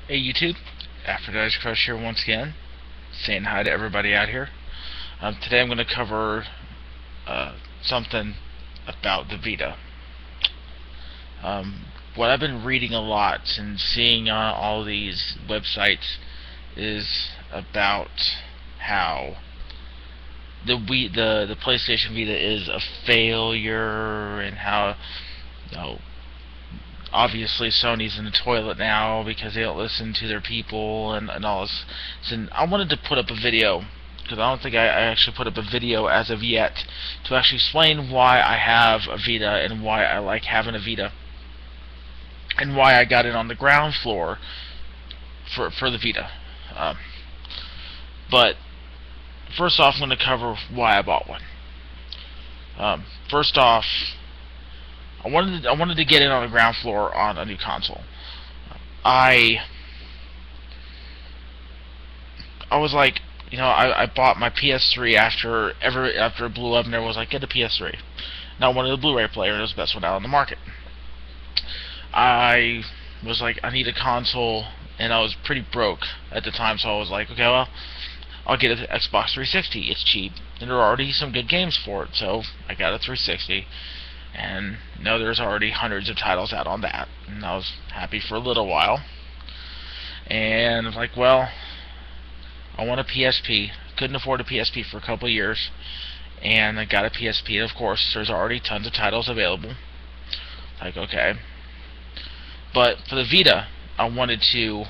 Hey YouTube, AphroditesCrush here once again, saying hi to everybody out here. Today I'm going to cover something about the Vita. What I've been reading a lot and seeing on all these websites is about how the PlayStation Vita is a failure, and how, you know, obviously Sony's in the toilet now because they don't listen to their people and all this. And I wanted to put up a video, because I don't think I actually put up a video as of yet, to actually explain why I have a Vita and why I like having a Vita and why I got it on the ground floor for the Vita. But first off, I'm going to cover why I bought one. First off, I wanted to get in on the ground floor on a new console. I was like, I bought my PS3 after it blew up, and everyone was like, get a PS3. Now I wanted a Blu-ray player. It was the best one out on the market. I was like, I need a console, and I was pretty broke at the time, so I was like, okay, well, I'll get an Xbox 360. It's cheap, and there are already some good games for it, so I got a 360. And there's already hundreds of titles out on that, and I was happy for a little while. And I was like, well, I want a PSP. Couldn't afford a PSP for a couple of years, and I got a PSP. And of course, there's already tons of titles available. Like, okay, but for the Vita, I wanted to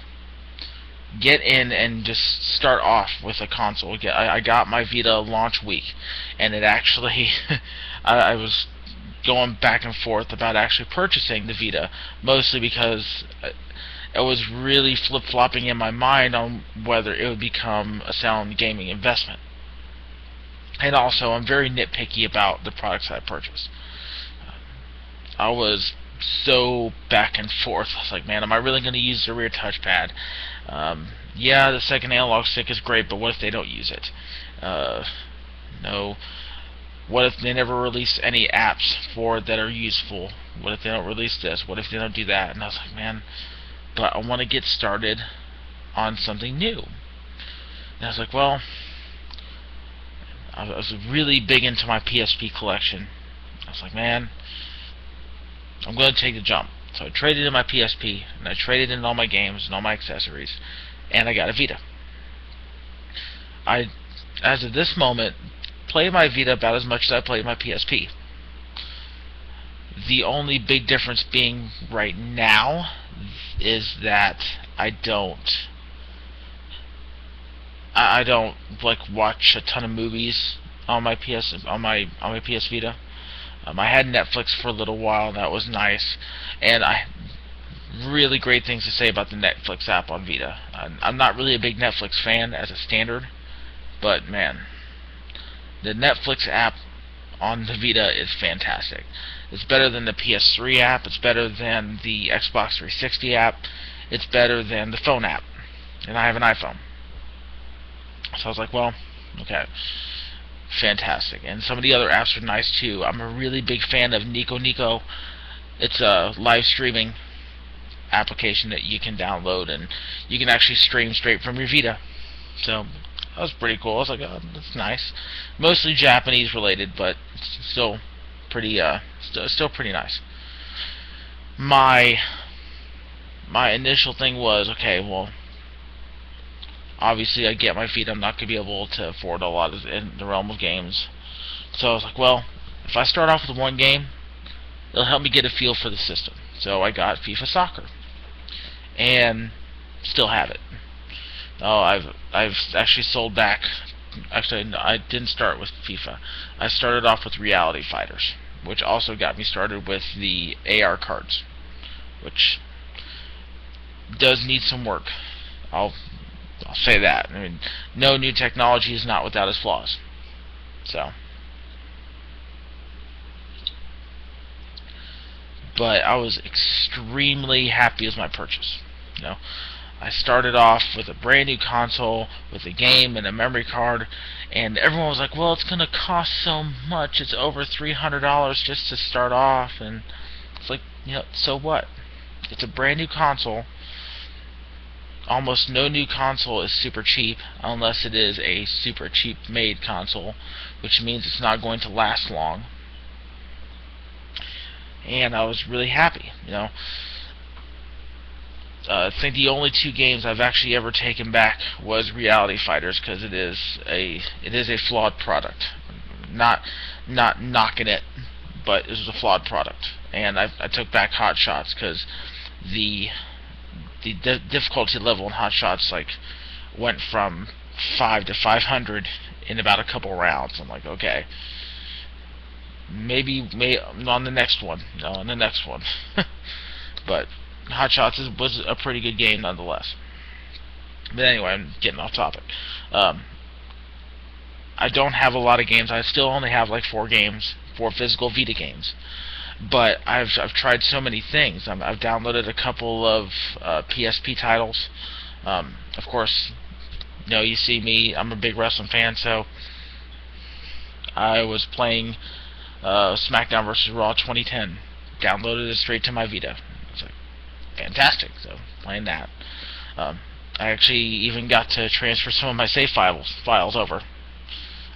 get in and just start off with a console. I got my Vita launch week, and it actually, I was going back and forth about actually purchasing the Vita, mostly because I was really flip-flopping in my mind on whether it would become a sound gaming investment. And also, I'm very nitpicky about the products I purchase. I was so back and forth. I was like, man, am I really going to use the rear touchpad? Yeah, the second analog stick is great, but what if they don't use it? No. What if they never release any apps for it that are useful? What if they don't release this? What if they don't do that? And I was like, man, but I want to get started on something new. And I was like, well, I was really big into my PSP collection. I was like, man, I'm going to take the jump. So I traded in my PSP, and I traded in all my games and all my accessories, and I got a Vita. As of this moment, play my Vita about as much as I play my PSP. The only big difference being right now is that I don't like watch a ton of movies on my PS Vita. I had Netflix for a little while, and that was nice, and I really great things to say about the Netflix app on Vita. I'm not really a big Netflix fan as a standard, but man, the Netflix app on the Vita is fantastic. It's better than the PS3 app. It's better than the Xbox 360 app. It's better than the phone app. And I have an iPhone. So I was like, well, okay, fantastic. And some of the other apps are nice too. I'm a really big fan of Nico Nico. It's a live streaming application that you can download, and you can actually stream straight from your Vita. So that was pretty cool. I was like, oh, that's nice. Mostly Japanese related, but still pretty still pretty nice. My initial thing was, okay, well, obviously I get my Vita, I'm not going to be able to afford a lot in the realm of games. So I was like, well, if I start off with one game, it'll help me get a feel for the system. So I got FIFA Soccer, and still have it. Oh, I've actually sold back. Actually, no, I didn't start with FIFA. I started off with Reality Fighters, which also got me started with the AR cards, which does need some work. I'll say that. I mean, no new technology is not without its flaws. So, but I was extremely happy with my purchase. I started off with a brand new console with a game and a memory card, and everyone was like, well, it's going to cost so much. It's over $300 just to start off. And it's like, so what? It's a brand new console. almost no new console is super cheap unless it is a super cheap made console, which means it's not going to last long. And I was really happy, you know. I think the only 2 games I've actually ever taken back was Reality Fighters, because it is a flawed product. Not knocking it, but it was a flawed product. And I took back Hot Shots because the difficulty level in Hot Shots went from 5 to 500 in about a couple rounds. I'm like, okay, maybe on the next one, on the next one. But Hot Shots was a pretty good game nonetheless. But anyway, I'm getting off topic. I don't have a lot of games. I still only have 4 games, 4 physical Vita games. But I've tried so many things. I've downloaded a couple of PSP titles. Of course, you see me. I'm a big wrestling fan, so I was playing SmackDown vs. Raw 2010. Downloaded it straight to my Vita. It's fantastic. So playing that. I actually even got to transfer some of my save files over.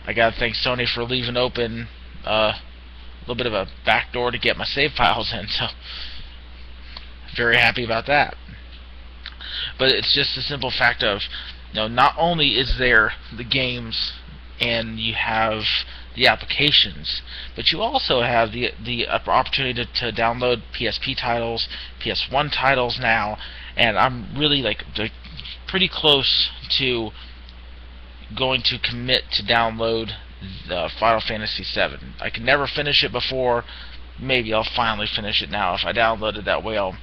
I gotta thank Sony for leaving open a little bit of a back door to get my save files in, so very happy about that. But it's just the simple fact of, not only is there the games and you have the applications, but you also have the opportunity to download PSP titles, PS1 titles now, and I'm really pretty close to going to commit to download the Final Fantasy VII. I could never finish it before. Maybe I'll finally finish it now. If I download it that way, I'll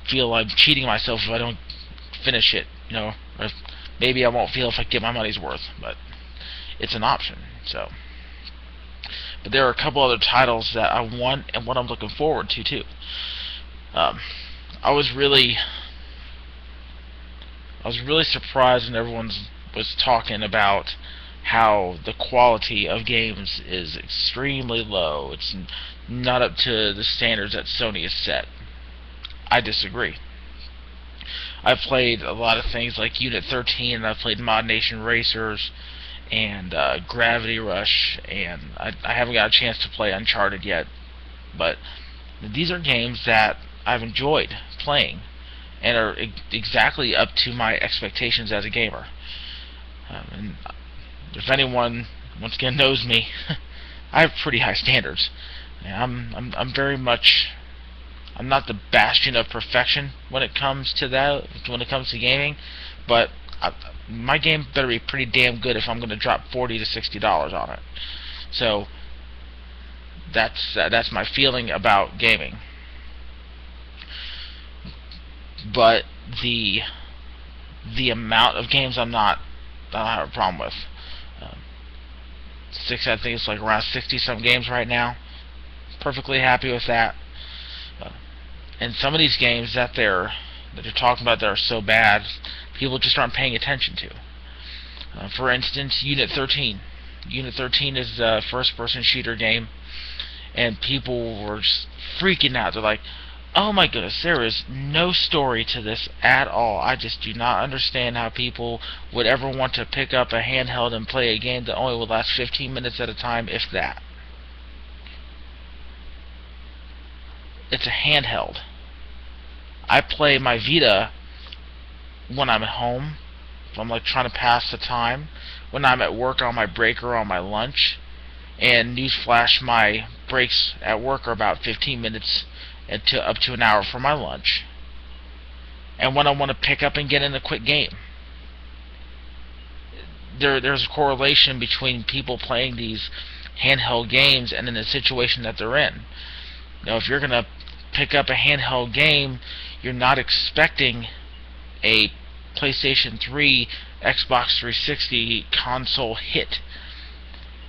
feel I'm cheating myself if I don't finish it. Or maybe I won't feel if I get my money's worth. But it's an option. So, but there are a couple other titles that I want and what I'm looking forward to too. I was really surprised when everyone was talking about how the quality of games is extremely low. It's not up to the standards that Sony has set. I disagree. I've played a lot of things like Unit 13, and I've played Mod Nation Racers and Gravity Rush, and I haven't got a chance to play Uncharted yet. But these are games that I've enjoyed playing and are exactly up to my expectations as a gamer. And if anyone once again knows me, I have pretty high standards. And I'm very much, I'm not the bastion of perfection when it comes to that, when it comes to gaming, but my game better be pretty damn good if I'm going to drop $40 to $60 on it. So that's my feeling about gaming. But the amount of games I don't have a problem with. I think it's around 60-some games right now. Perfectly happy with that. And some of these games that they're talking about that are so bad, people just aren't paying attention to. For instance, Unit 13. Unit 13 is a first-person shooter game, and people were just freaking out. They're like, oh my goodness, there is no story to this at all. I just do not understand how people would ever want to pick up a handheld and play a game that only would last 15 minutes at a time, if that. It's a handheld. I play my Vita when I'm at home, if I'm trying to pass the time, when I'm at work on my break or on my lunch, and newsflash, my breaks at work are about 15 minutes up to an hour for my lunch, and when I want to pick up and get in a quick game. There's a correlation between people playing these handheld games and in the situation that they're in. If you're going to pick up a handheld game, you're not expecting a PlayStation 3, Xbox 360 console hit,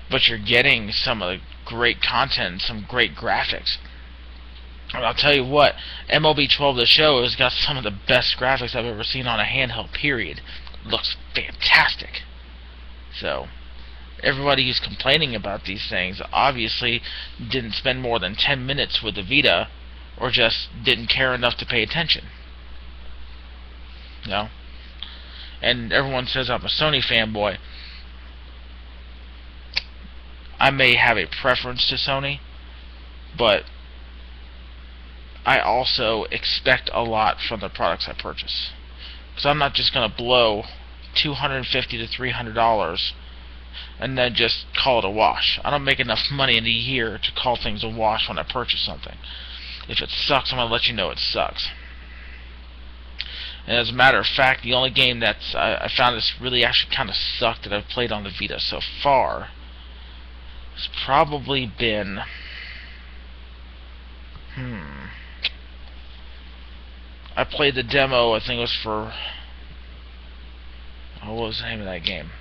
but you're getting some of the great content, some great graphics. And I'll tell you what, MLB 12 The Show has got some of the best graphics I've ever seen on a handheld, period. It looks fantastic. So, everybody who's complaining about these things obviously didn't spend more than 10 minutes with the Vita, or just didn't care enough to pay attention. you know. And everyone says I'm a Sony fanboy. I may have a preference to Sony, but I also expect a lot from the products I purchase. Because I'm not just going to blow $250 to $300 and then just call it a wash. I don't make enough money in a year to call things a wash when I purchase something. If it sucks, I'm going to let you know it sucks. And as a matter of fact, the only game that I found this really actually kind of sucked that I've played on the Vita so far has probably been... I played the demo, I think it was for... what was the name of that game?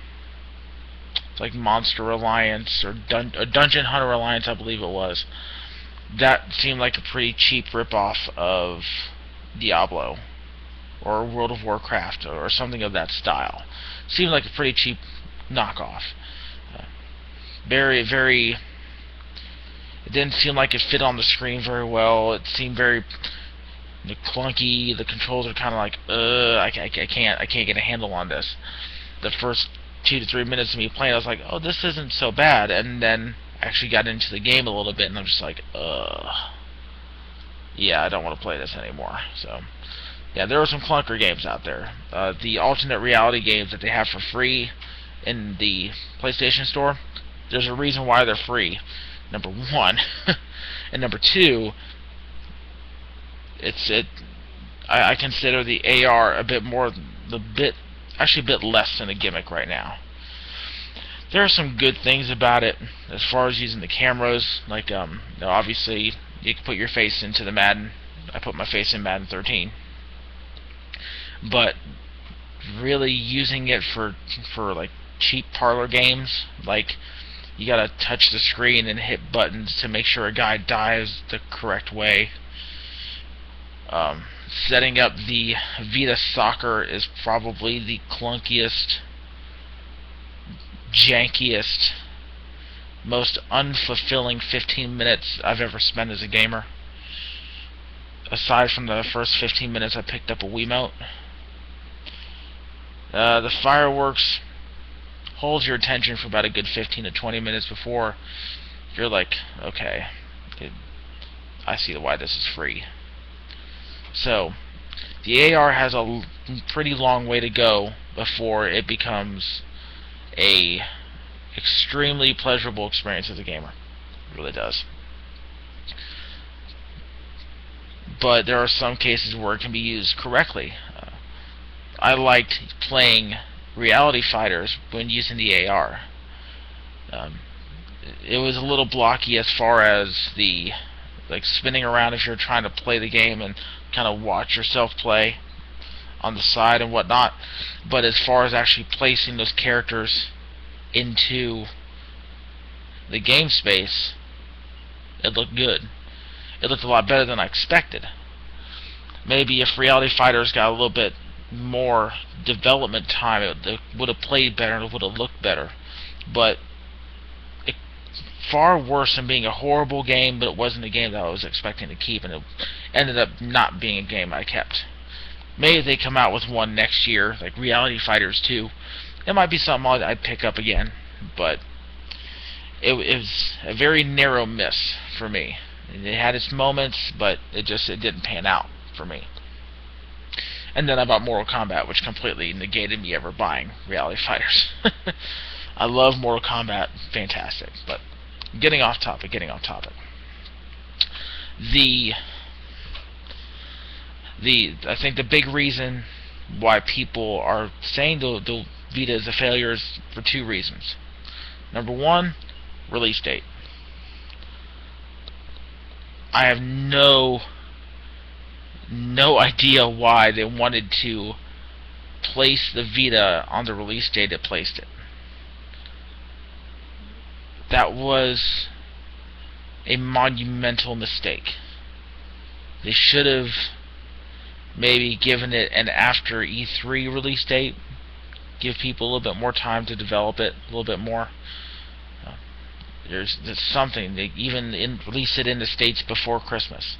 It's like Monster Alliance, or Dungeon Hunter Alliance, I believe it was. That seemed like a pretty cheap ripoff of Diablo, or World of Warcraft, or something of that style. Seemed like a pretty cheap knockoff. Very, very... It didn't seem like it fit on the screen very well. It seemed very clunky. The controls are kind of like, I can't get a handle on this. The first 2 to 3 minutes of me playing, I was like, oh, this isn't so bad. And then I actually got into the game a little bit, and I'm just like, yeah, I don't want to play this anymore. So, yeah, there are some clunker games out there. The alternate reality games that they have for free in the PlayStation Store, there's a reason why they're free. Number one, and number two, I consider the AR a bit less than a gimmick right now. There are some good things about it as far as using the cameras, like obviously you can put your face into the Madden. I put my face in Madden 13, but really using it for like cheap parlor games, like you gotta touch the screen and hit buttons to make sure a guy dives the correct way. Setting up the Vita Soccer is probably the clunkiest, jankiest, most unfulfilling 15 minutes I've ever spent as a gamer. Aside from the first 15 minutes I picked up a Wiimote. The fireworks holds your attention for about a good 15 to 20 minutes before you're like, okay, I see why this is free. So, the AR has a pretty long way to go before it becomes a extremely pleasurable experience as a gamer. It really does. But there are some cases where it can be used correctly. I liked playing Reality Fighters when using the AR. It was a little blocky as far as the spinning around if you're trying to play the game and kind of watch yourself play on the side and whatnot. But as far as actually placing those characters into the game space, it looked good. It looked a lot better than I expected. Maybe if Reality Fighters got a little bit more development time, it would have played better and it would have looked better. But far worse than being a horrible game, but it wasn't a game that I was expecting to keep, and it ended up not being a game I kept. Maybe they come out with one next year, like Reality Fighters 2. It might be something I'd pick up again, but it was a very narrow miss for me. It had its moments, but it didn't pan out for me. And then I bought Mortal Kombat, which completely negated me ever buying Reality Fighters. I love Mortal Kombat, fantastic, but getting off topic. I think the big reason why people are saying the Vita is a failure is for two reasons. Number one, release date. I have no idea why they wanted to place the Vita on the release date it placed it. That was a monumental mistake. They should have maybe given it an after E3 release date. Give people a little bit more time to develop it, a little bit more. There's something. They even release it in the States before Christmas.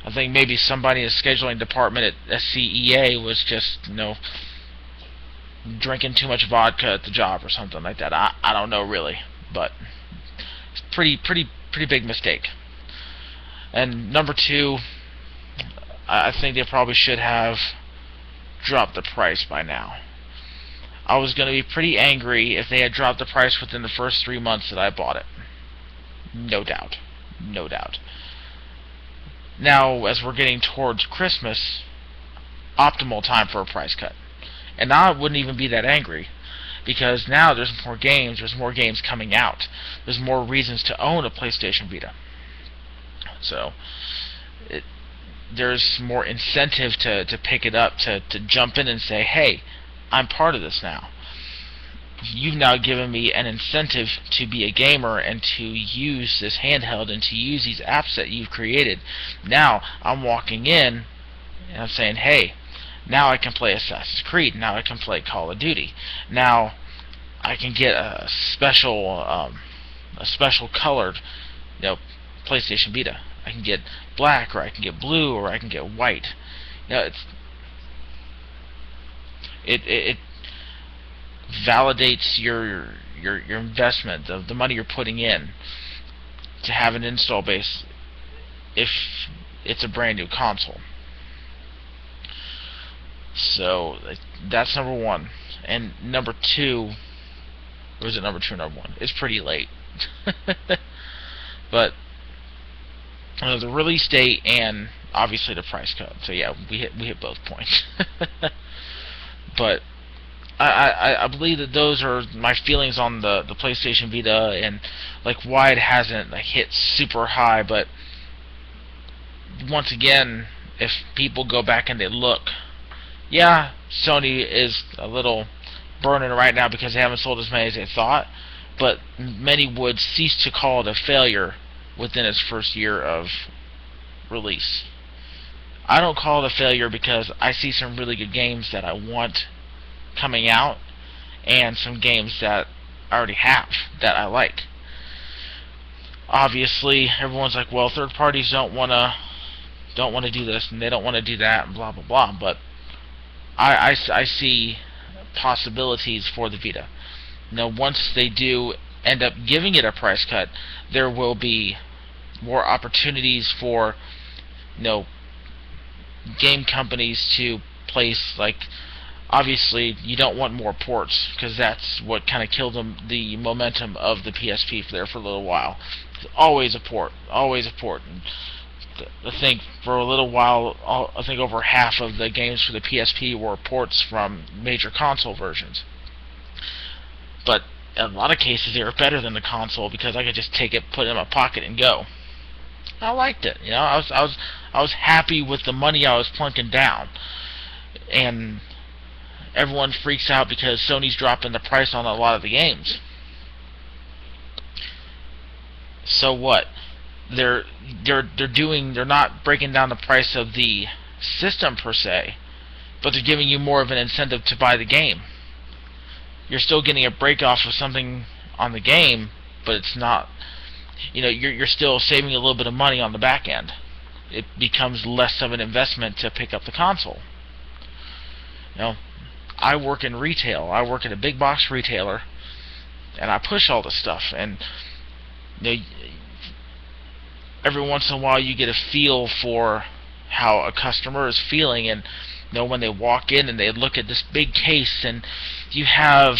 I think maybe somebody in the scheduling department at SCEA was just, drinking too much vodka at the job or something like that. I don't know really, but it's pretty big mistake. And number two, I think they probably should have dropped the price by now. I was going to be pretty angry if they had dropped the price within the first 3 months that I bought it. No doubt. No doubt. Now, as we're getting towards Christmas, optimal time for a price cut. And now I wouldn't even be that angry, because now there's more games coming out. There's more reasons to own a PlayStation Vita. So, there's more incentive to pick it up, to jump in and say, hey, I'm part of this now. You've now given me an incentive to be a gamer and to use this handheld and to use these apps that you've created. Now I'm walking in and I'm saying, hey, now I can play Assassin's Creed. Now I can play Call of Duty. Now I can get a special colored, PlayStation Vita. I can get black, or I can get blue, or I can get white. It validates your investment, the money you're putting in to have an install base if it's a brand new console. So that's number one. And number two, or is it number two or number one? It's pretty late. But the release date and obviously the price cut. So yeah, we hit both points. But I believe that those are my feelings on the PlayStation Vita, and why it hasn't hit super high. But once again, if people go back and they look, yeah, Sony is a little burning right now because they haven't sold as many as they thought, but many would cease to call it a failure within its first year of release. I don't call it a failure because I see some really good games that I want coming out, and some games that I already have that I like. Obviously, everyone's like, well, third parties don't want to do this and they don't want to do that and blah blah blah. But I see possibilities for the Vita. Once they do end up giving it a price cut, there will be more opportunities for game companies to place obviously, you don't want more ports, because that's what kind of killed the momentum of the PSP there for a little while. Always a port, always a port. And I think for a little while, I think over half of the games for the PSP were ports from major console versions. But in a lot of cases, they were better than the console because I could just take it, put it in my pocket, and go. I liked it. I was happy with the money I was plunking down, and everyone freaks out because Sony's dropping the price on a lot of the games. So what? They're not breaking down the price of the system per se, but they're giving you more of an incentive to buy the game. You're still getting a break off of something on the game, but it's not. You're still saving a little bit of money on the back end. It becomes less of an investment to pick up the console. I work in retail. I work at a big box retailer, and I push all this stuff. And every once in a while, you get a feel for how a customer is feeling. And when they walk in and they look at this big case, and you have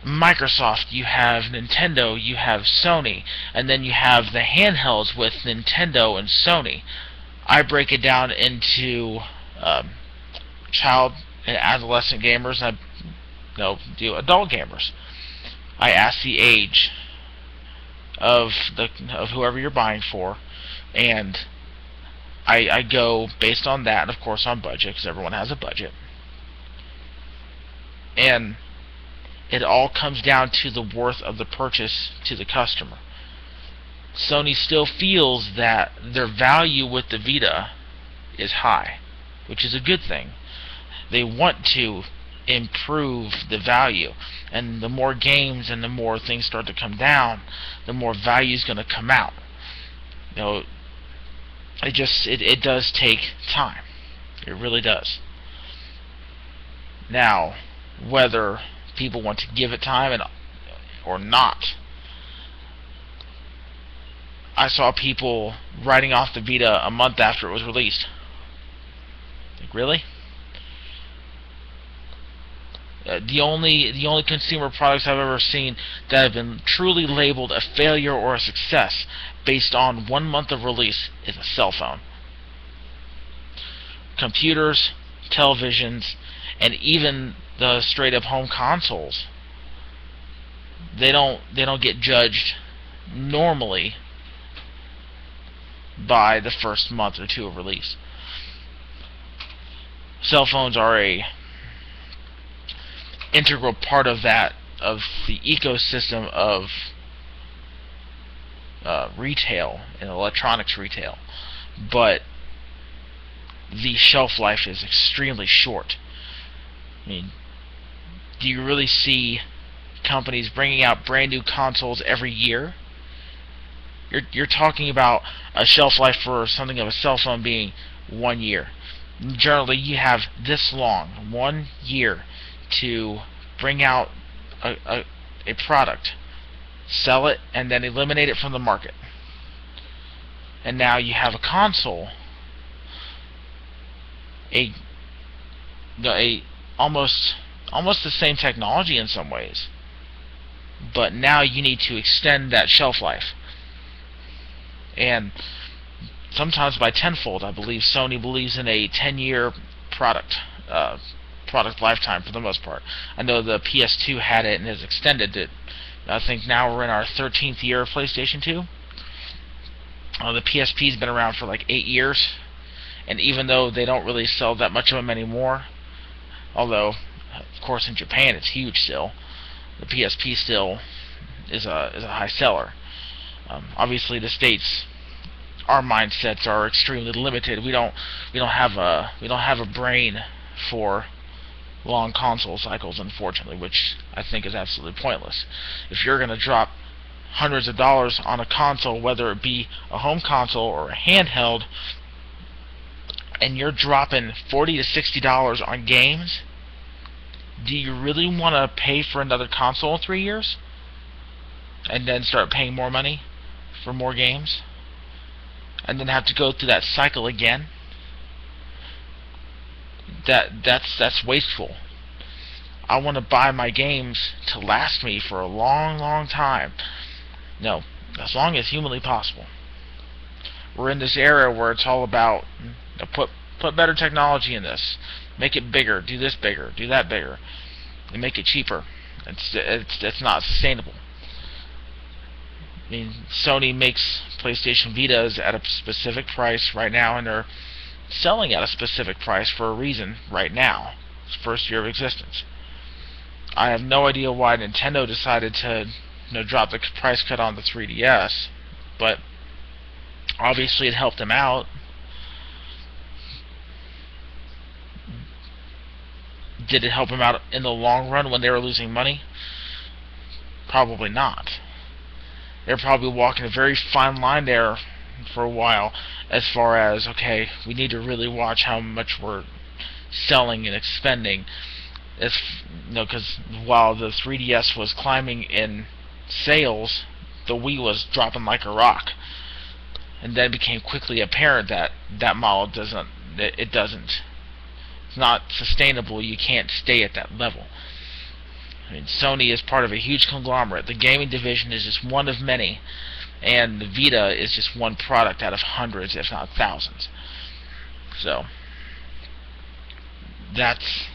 Microsoft, you have Nintendo, you have Sony, and then you have the handhelds with Nintendo and Sony. I break it down into child and adolescent gamers, and I do adult gamers. I ask the age of whoever you're buying for, and I go based on that, and of course on budget, because everyone has a budget. And it all comes down to the worth of the purchase to the customer. Sony still feels that their value with the Vita is high, which is a good thing. They want to improve the value, and the more games and the more things start to come down, the more value is going to come out. it does take time. It really does. Now, whether people want to give it time or not, I saw people writing off the Vita a month after it was released. Like, really? The only consumer products I've ever seen that have been truly labeled a failure or a success based on 1 month of release is a cell phone. Computers, televisions, and even the straight up home consoles, they don't get judged normally by the first month or two of release. Cell phones are a integral part of the ecosystem of retail and electronics retail, but the shelf life is extremely short. I mean, do you really see companies bringing out brand new consoles every year? You're talking about a shelf life for something of a cell phone being 1 year. Generally, you have this long, 1 year, to bring out a product, sell it, and then eliminate it from the market. And now you have a console, a almost the same technology in some ways, but now you need to extend that shelf life, and sometimes by tenfold. I believe Sony believes in a 10-year product lifetime for the most part. I know the PS2 had it and has extended it. I think now we're in our 13th year of PlayStation 2. The PSP's been around for like 8 years, and even though they don't really sell that much of them anymore, although of course in Japan it's huge still, the PSP still is a high seller. Obviously the States, our mindsets are extremely limited. We don't have a brain for long console cycles, unfortunately, which I think is absolutely pointless. If you're going to drop hundreds of dollars on a console, whether it be a home console or a handheld, and you're dropping $40 to $60 on games, do you really want to pay for another console in 3 years and then start paying more money for more games and then have to go through that cycle again? That's wasteful. I want to buy my games to last me for a long, long time. No, as long as humanly possible. We're in this era where it's all about put better technology in this, make it bigger, do this bigger, do that bigger, and make it cheaper. It's not sustainable. I mean, Sony makes PlayStation Vitas at a specific price right now, and they're selling at a specific price for a reason right now. It's first year of existence. I have no idea why Nintendo decided to drop the price cut on the 3DS, but obviously it helped them out. Did it help them out in the long run when they were losing money? Probably not. They're probably walking a very fine line there for a while, as far as, okay, we need to really watch how much we're selling and expending. Because while the 3DS was climbing in sales, the Wii was dropping like a rock. And then it became quickly apparent that that model doesn't. It's not sustainable. You can't stay at that level. I mean, Sony is part of a huge conglomerate. The gaming division is just one of many, and the Vita is just one product out of hundreds, if not thousands. So that's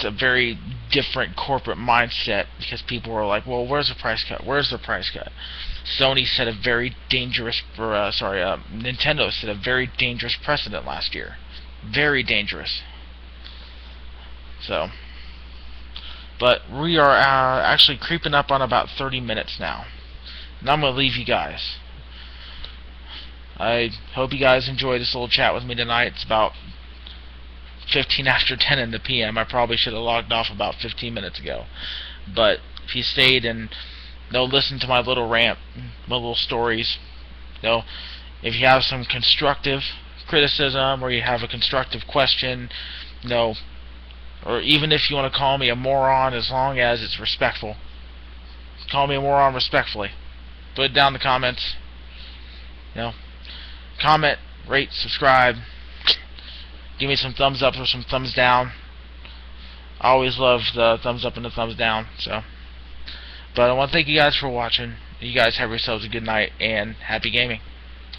a very different corporate mindset, because people are like, well, where's the price cut? Where's the price cut? Nintendo set a very dangerous precedent last year. Very dangerous. So, but we are actually creeping up on about 30 minutes now. And I'm going to leave you guys. I hope you guys enjoyed this little chat with me tonight. It's about 15 after 10 in the PM. I probably should have logged off about 15 minutes ago. But if you stayed and listened to my little rant, my little stories, If you have some constructive criticism, or you have a constructive question, you know, or even if you want to call me a moron, as long as it's respectful. Call me a moron respectfully. Put it down in the comments. You know, comment, rate, subscribe. Give me some thumbs up or some thumbs down. I always love the thumbs up and the thumbs down. So, but I want to thank you guys for watching. You guys have yourselves a good night and happy gaming.